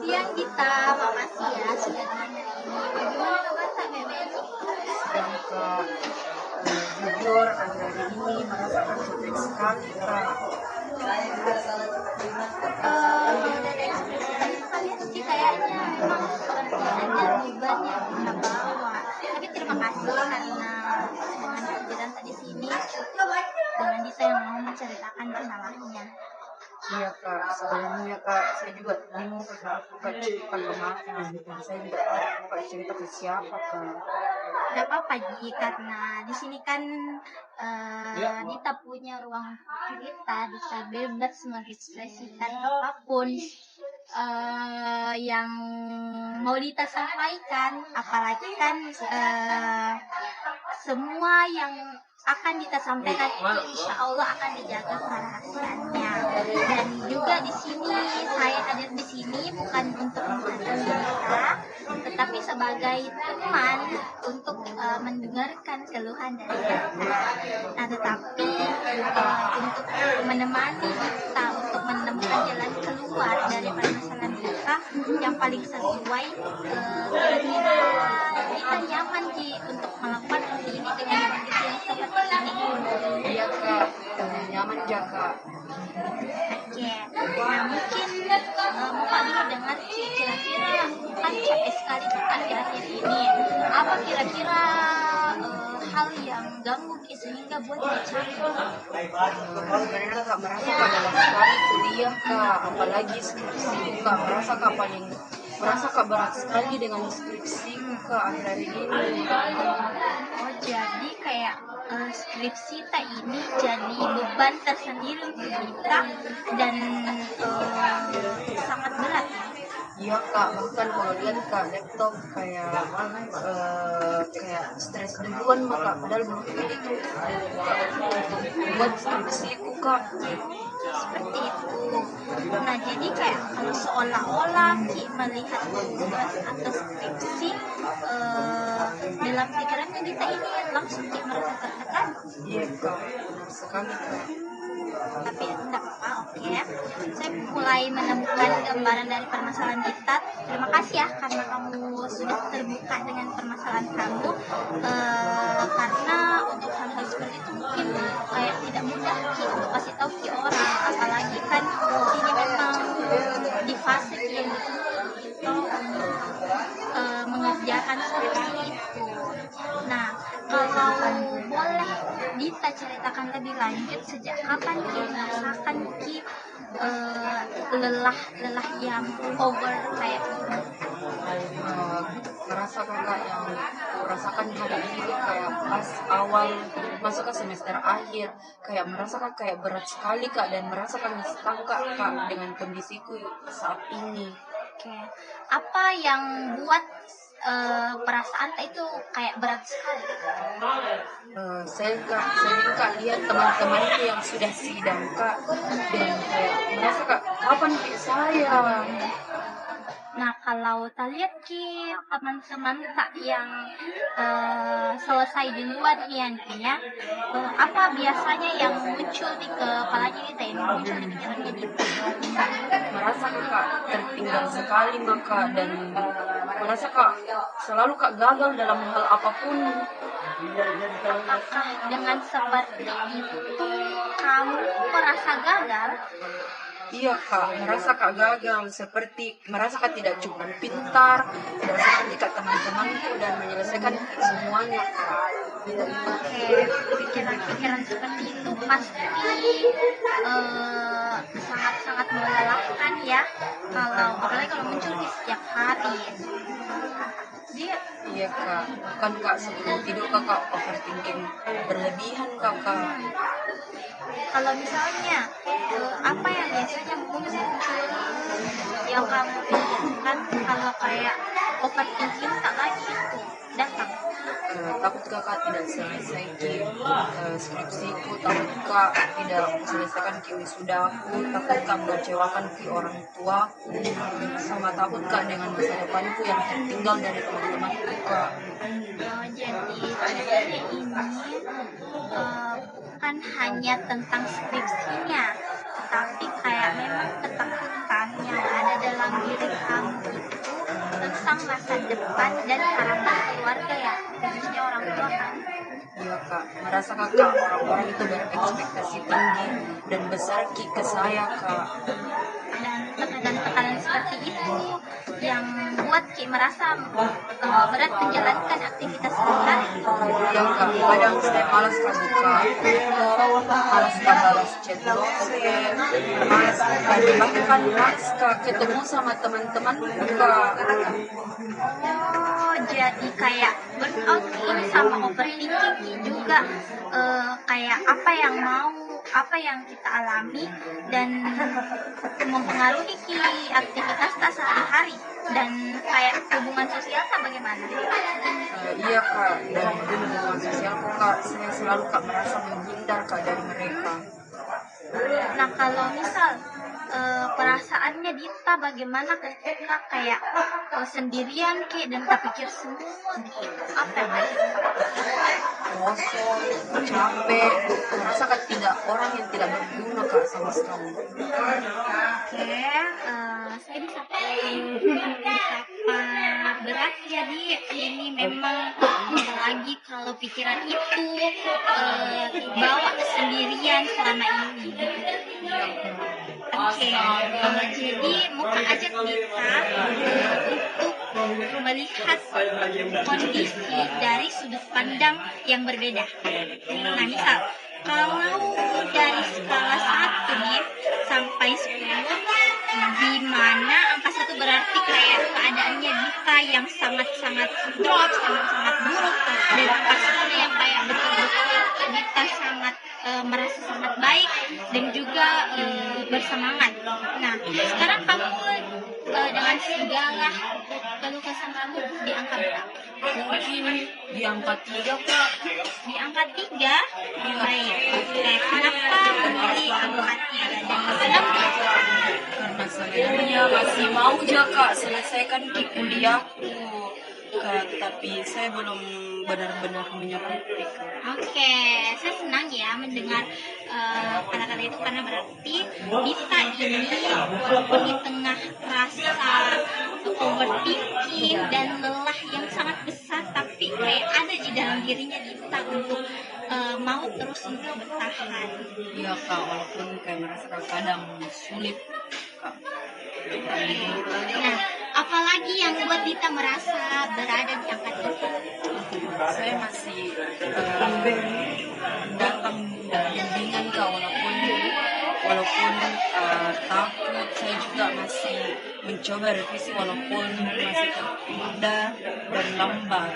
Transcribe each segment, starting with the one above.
Siang kita, makasih ya sudah nanya ini. Bagaimana kabar Kak Beben? Dan Kak, jujur akhir-akhir ini merasakan capek sekali Kak. Dari ekspresi tadi kalian sih kayaknya memang seperti ada beban yang kita bawa. Tapi terima kasih karena dengan kehadiran tadi sini dengan Dita yang mau menceritakan kesalahannya. Iya Kak, sebelumnya Kak, saya juga bingung Kak cerita kemana. Saya juga Kak cerita ke siapa Kak. Tidak apa-apa Ji, karena di sini kan Dita punya ruang cerita, bisa bebas mengekspresikan apapun yang mau Dita sampaikan, apalagi kan semua yang akan Dita sampaikan insya Allah akan dijaga kerahasiaannya. Dan juga di sini saya hadir di sini bukan untuk menghadiri Dita, tetapi sebagai teman untuk mendengarkan keluhan dari Dita. Nah, tetapi untuk menemani kita untuk menemukan jalan keluar dari permasalahan kita yang paling sesuai, kita nyaman Ji untuk melakukan hal ini dengan kondisi yang seperti ini. Iya Kak, nyaman ya Kak. Oke, nah mungkin mau Kak dulu dengar Ci, kira-kira kan capek sekali kan akhir-akhir ini. Apa kira-kira hal yang ganggu Ki sehingga buat dia capek? Sebenarnya Kak merasa Kak dalam sekali kuliah Kak, apalagi skripsi Kak, merasa Kak berat sekali dengan skripsi Kak akhir-akhir ini. Oh jadi kayak skripsi tak ini jadi beban tersendiri untuk kita dan sangat berat. Iya Kak, bahkan kalau lihat Kak laptop kayak stres duluan Kak, padahal belum itu buat skripsiku Kak. Seperti itu. Nah jadi kayak kalau seolah-olah Ki melihat tugas atau skripsi dalam pikirannya kita ini langsung Ki merasa tertekan. Iya Kak, benar sekali Kak. Tapi tidak apa, oke. Saya mulai menemukan gambaran dari permasalahan kita. Terima kasih ya karena kamu sudah terbuka dengan permasalahan kamu. Karena untuk hal-hal seperti itu mungkin kayak tidak mudah Ki untuk kasih tahu Ki orang, apalagi kan ini memang di fase yang betul-betul mengerjakan skripsi itu. Nah, kalau boleh Dita ceritakan lebih lanjut sejak kapan Ki merasakan Ki lelah yang over kayak gitu? Merasa Kakak yang merasakan hari ini kayak pas awal masuk ke semester akhir, kayak merasa Kak kayak berat sekali Kak, dan merasa Kak stuck Kak dengan kondisiku saat ini. Oke, apa yang buat perasaan itu kayak berat sekali? Saya sering Kak lihat teman-temanku yang sudah sidang Kak, dan kayak merasa Kak kapan Ki saya. Nah, kalau kita lihat Ki teman-teman Kak yang selesai duluan ya, apa biasanya yang muncul di kepalanya kita yang muncul di pikirannya kita? Merasa Kak tertinggal sekali Kak, dan merasa Kak selalu Kak gagal dalam hal apapun. Apakah dengan seperti itu kamu merasa gagal? Iya Kak, merasa Kak gagal, seperti merasa Kak tidak cukup pintar, tidak seperti Kak teman-temanku dan menyelesaikan semuanya Kak. Oke, pikiran-pikiran seperti itu pasti sangat-sangat melelahkan ya. Apalagi kalau muncul di setiap hari. Iya Kak, kan Kak sebelum tidur Kak overthinking berlebihan Kak. Kalau misalnya apa yang biasanya muncul yang kamu pikirkan kalau kayak overthinking tak lagi itu datang? Takut Kakak tidak selesai skripsiku, takut Kak tidak selesaikan wisudaku, takut Kak mengecewakan orang tuaku, sama takut Kak dengan masa depanku yang tertinggal dari teman-temanku Kak. Jadi ini bukan hanya tentang skripsinya, tapi kayak memang ketakutan yang ada dalam diri kamu itu tentang masa depan dan harapan keluarga ya, khususnya orang tua kan. Iya kak, merasa kakak orang-orang itu berekspektasi tinggi dan besar ke saya kak. Dan tekanan-tekanan seperti itu yang buat Ki merasa berat menjalankan aktivitas sehari-hari. Iya kak, kadang saya malas kak buka, malas kak balas chat dosen, malas kak bahkan malas kak ketemu sama teman-teman kak. Oh, jadi kayak burnout ini sama overthinking Ki juga kayak apa yang kita alami dan mempengaruhi Ki aktivitas kita sehari-hari dan kayak hubungan sosial sama bagaimana? Iya kak, dan hubungan sosialku kak, saya selalu kak merasa menghindar kak dari mereka. Nah kalau misal perasaannya Dita bagaimana ketika kayak sendirian Ki dan tak pikir semua gitu, apa yang harus Kosong, capek, merasa kak tidak orang yang tidak berguna kak sama sekali. Oke, saya bisa betapa berat jadi ini memang apalagi kalau pikiran itu dibawa sendirian selama ini. Oke, jadi mau ajak kita untuk melihat kondisi dari sudut pandang yang berbeda. Nah, misal kalau dari skala 1 nih sampai 10, di mana angka 1 berarti kayak keadaannya Dita yang sangat-sangat drop, sangat-sangat buruk, dan angka 10 yang kayak betul-betul Dita sangat merasa sangat baik dan juga bersemangat. Nah, sekarang kamu dengan segala kelukasan kamu di angka berapa? Mungkin di angka 3 kak. Di angka 3? Baik. Oke, kenapa memilih angka 3? Dan kenapa? Karena sebenarnya masih mau aja kak selesaikan kuliahku kak, tapi saya belum benar-benar menyanggupi kak. Oke, saya senang ya mendengar kata-kata itu karena berarti Dita ini walaupun di tengah rasa overthinking dan lelah yang sangat besar, tapi kayak ada di dalam dirinya Dita untuk mau terus untuk bertahan. Iya kak, walaupun kayak merasa kadang sulit kak. Nah, apalagi yang buat Dita merasa berada di angka 3? Saya masih datang dan bimbingan kak, walaupun takut, saya juga masih mencoba revisi walaupun masih tertunda dan lambat.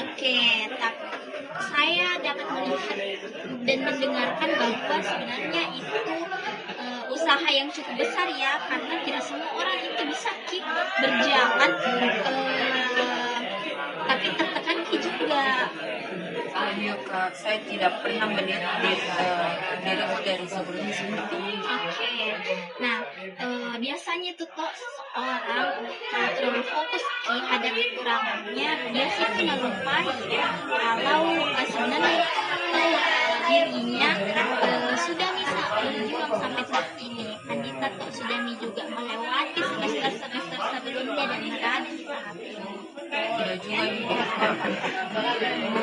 Oke, tapi saya dapat melihat dan mendengarkan bahwa sebenarnya itu usaha yang cukup besar ya, karena tidak semua orang itu bisa berjalan tapi tertekan juga. Iya kak, saya tidak pernah melihat diriku dari sebelumnya seperti ini. Oke, nah biasanya tuh kok seseorang terlalu fokus terhadap kekurangannya, dia sih melupai kalau sebenarnya dirinya sudah bisa berjuang sampai saat ini. Andita tuh sudah juga melewati semester-semester sebelumnya dan berada di tahap ini. Tidak juga gitu.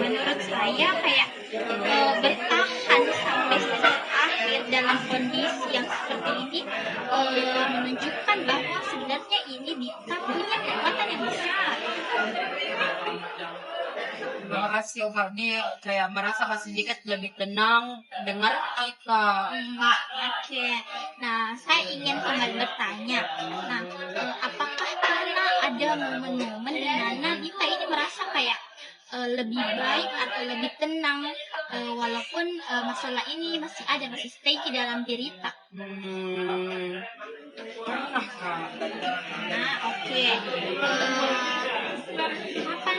Menurut saya kayak bertahan sampai semester akhir dalam kondisi yang seperti ini menunjukkan bahwa sebenarnya ini Dita punya kekuatan yang besar. Terima kasih kak, dia kayak merasa sedikit lebih tenang dengar kita. Oke, nah saya ingin kembali bertanya. Nah, apakah karena ada momen-momen di mana Dita ini merasa kayak lebih baik atau lebih tenang walaupun masalah ini masih stay di dalam diri Dita? Pernah kak. Nah, oke. Kapan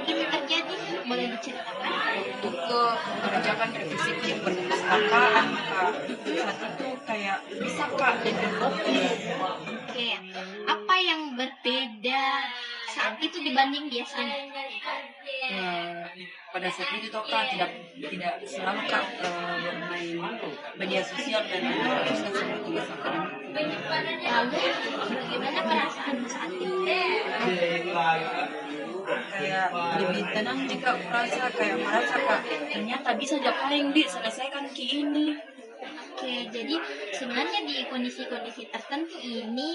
ini terjadi? Boleh diceritakan? Untuk mengerjakan revisi yang perpustakaan kak, saat itu kayak bisa kak lebih fokus. Oke, apa yang berbeda saat itu dibanding biasanya? pada saat itu toh kak tidak selalu kak bermain media sosial dan terus seperti biasa kan. Lalu bagaimana perasaanmu saat itu? Kayak lebih tenang jika aku merasa kak ternyata bisa paling selesaikan ki ini. Oke, jadi sebenarnya di kondisi-kondisi tertentu ini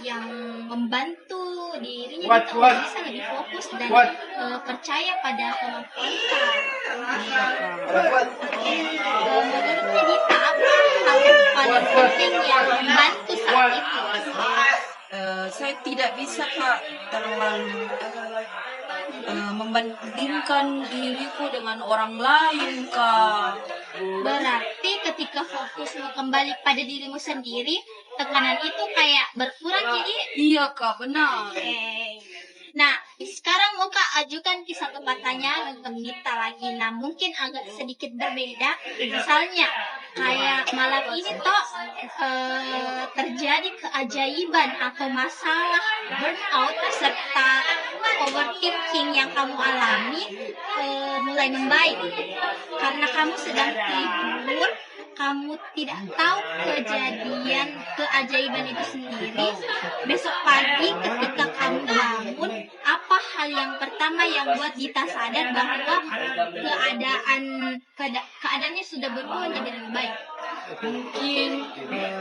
yang membantu dirinya kita untuk bisa lebih fokus dan percaya pada kemampuan kita. Oke, menurutnya Dita apa hal yang paling penting yang membantu saat itu? Saya tidak bisa kak terlalu membandingkan diriku dengan orang lain kak. Berarti ketika fokusmu kembali pada dirimu sendiri, tekanan itu kayak berkurang jadi. Iya kak, benar. Oke. Nah, sekarang mau Kak ajukan satu pertanyaan untuk Dita lagi. Nah, mungkin agak sedikit berbeda. Misalnya, kayak malam ini toh terjadi keajaiban atau masalah burnout serta overthinking yang kamu alami mulai membaik. Karena kamu sedang tidur, kamu tidak tahu kejadian keajaiban itu sendiri. Besok pagi ketika kamu bangun, apa hal yang pertama yang buat Dita sadar bahwa keadaannya sudah berubah menjadi lebih baik? Mungkin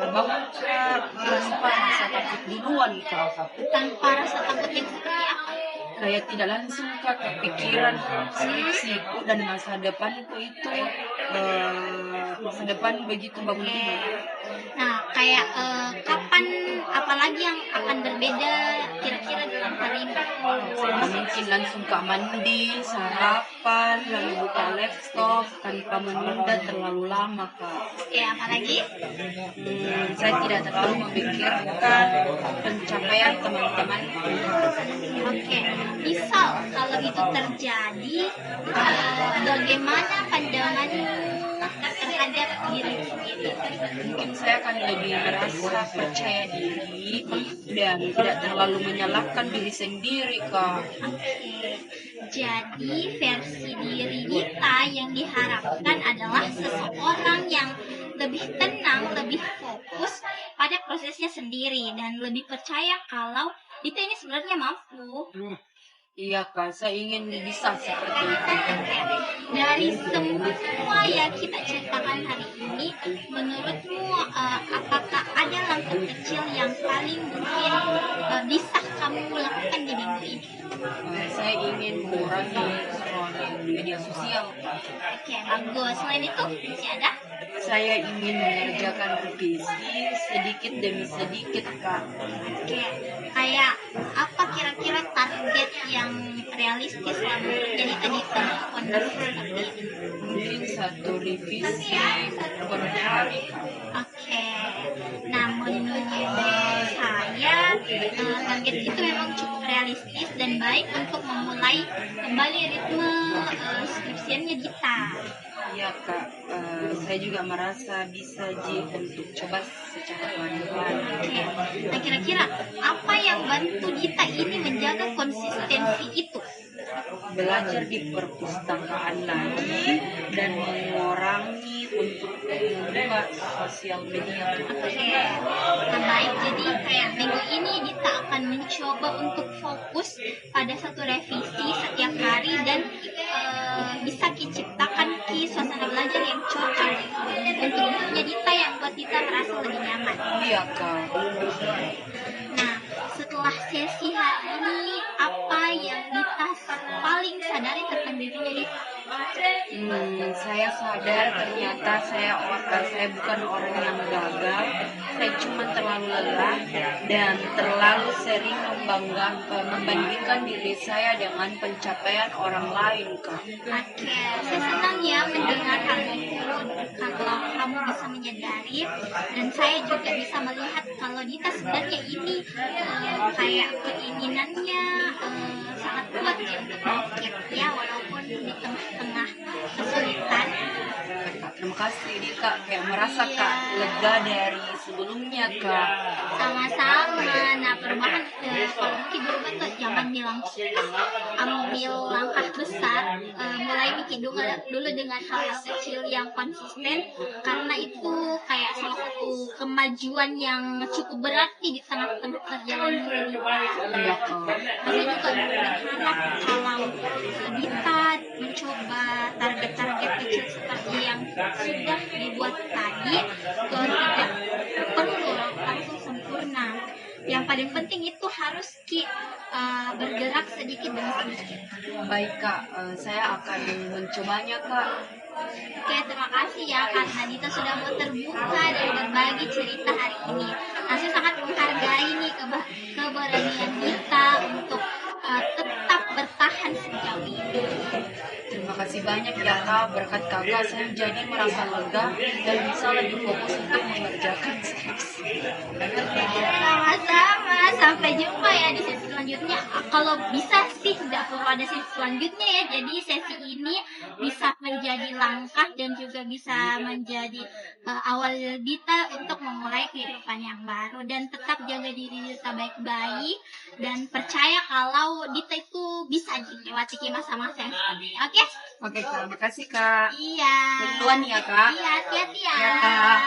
bangun tanpa rasa takut duluan kak. Tanpa rasa takut yang seperti apa? Kayak tidak langsung kak kepikiran skripsiku dan masa depanku itu masa depan begitu bangun tidur. Nah, kayak kapan apalagi yang akan berbeda kira-kira dalam hari ini? Mungkin langsung ke mandi, sarapan, lalu buka laptop tanpa menunda terlalu lama kak. Oke, apalagi? Saya tidak terlalu memikirkan pencapaian teman-teman. Oke, misal kalau itu terjadi, bagaimana pandanganmu terhadap diri sendiri? Mungkin saya akan lebih merasa percaya diri dan tidak terlalu menyalahkan diri sendiri kak. Oke, jadi versi diri Dita yang diharapkan adalah seseorang yang lebih tenang, lebih fokus pada prosesnya sendiri dan lebih percaya kalau Dita ini sebenarnya mampu. Iya kak, saya ingin bisa seperti itu. Dari semua yang kita ceritakan hari ini, menurutmu apakah ada langkah kecil yang paling mungkin bisa kamu lakukan di minggu ini? Saya ingin mengurangi scrolling media sosial. Oke, bagus. Selain itu masih ada? Saya ingin mengerjakan revisi sedikit demi sedikit kak. Oke, kayak apa kira-kira target yang realistis lah jadi tadi kondisi seperti ini? Mungkin satu revisi per hari. Oke, nah menurut saya target itu memang cukup realistis dan baik untuk memulai kembali ritme skripsiannya Dita. Iya kak, saya juga merasa bisa untuk coba secara pelan-pelan. Oke, nah kira-kira apa yang bantu Dita ini menjaga konsistensi itu? Belajar di perpustakaan lagi dan mengurangi untuk membuka sosial media. Oke, nah baik. Jadi kayak minggu ini Dita akan mencoba untuk fokus pada satu revisi setiap hari dan bisa diciptakan suasana belajar yang cocok untuk hidupnya Dita yang buat Dita merasa lebih nyaman. Iya kak. Nah, setelah sesi hari ini, apa yang Dita paling sadari tentang dirinya Dita? Saya sadar ternyata saya bukan orang yang gagal. Saya cuma terlalu lelah dan terlalu sering membandingkan diri saya dengan pencapaian orang lain kak. Oke, saya senang ya mendengar hal itu kalau kamu bisa menyadari dan saya juga bisa melihat kalau Dita sebenarnya ini kayak keinginannya sangat kuat ya untuk bangkit ya walaupun di tengah-tengah kesulitan. Terima kasih Dita, kayak merasa kak lega dari sebelumnya kak. Sama-sama. Nah, perubahan kalau mungkin berubah tuh jangan ambil langkah besar, mulai bikin dulu dengan hal-hal kecil yang konsisten, karena itu kayak salah satu kemajuan yang cukup berarti di tengah-tengah perjalanan hidup. Saya juga berharap kalau Dita mencoba target-target kecil seperti yang sudah dibuat tadi, tidak perlu langsung sempurna. Yang paling penting itu harus bergerak sedikit demi sedikit. Baik Kak, saya akan mencobanya Kak. Oke, terima kasih ya Kak Nadita sudah mau terbuka dan berbagi cerita hari ini. Saya sangat menghargai nih keberanian Dita untuk tetap bertahan sejauh ini. Terima kasih banyak ya Kak, berkat Kakak saya jadi merasa lega dan bisa lebih fokus untuk mengerjakan skripsi. Sama-sama, sampai jumpa ya di sesi selanjutnya. Kalau bisa sih nggak perlu ada sesi selanjutnya ya. Jadi sesi ini bisa menjadi langkah dan juga bisa menjadi awal Dita untuk memulai kehidupan yang baru, dan tetap jaga diri Dita baik-baik dan percaya kalau Dita itu bisa dilewati masa-masa yang seperti ini. Oke? Oke Kak, makasih Kak. Iya. Duluan ya Kak. Iya, hati-hati ya. Ya Kak.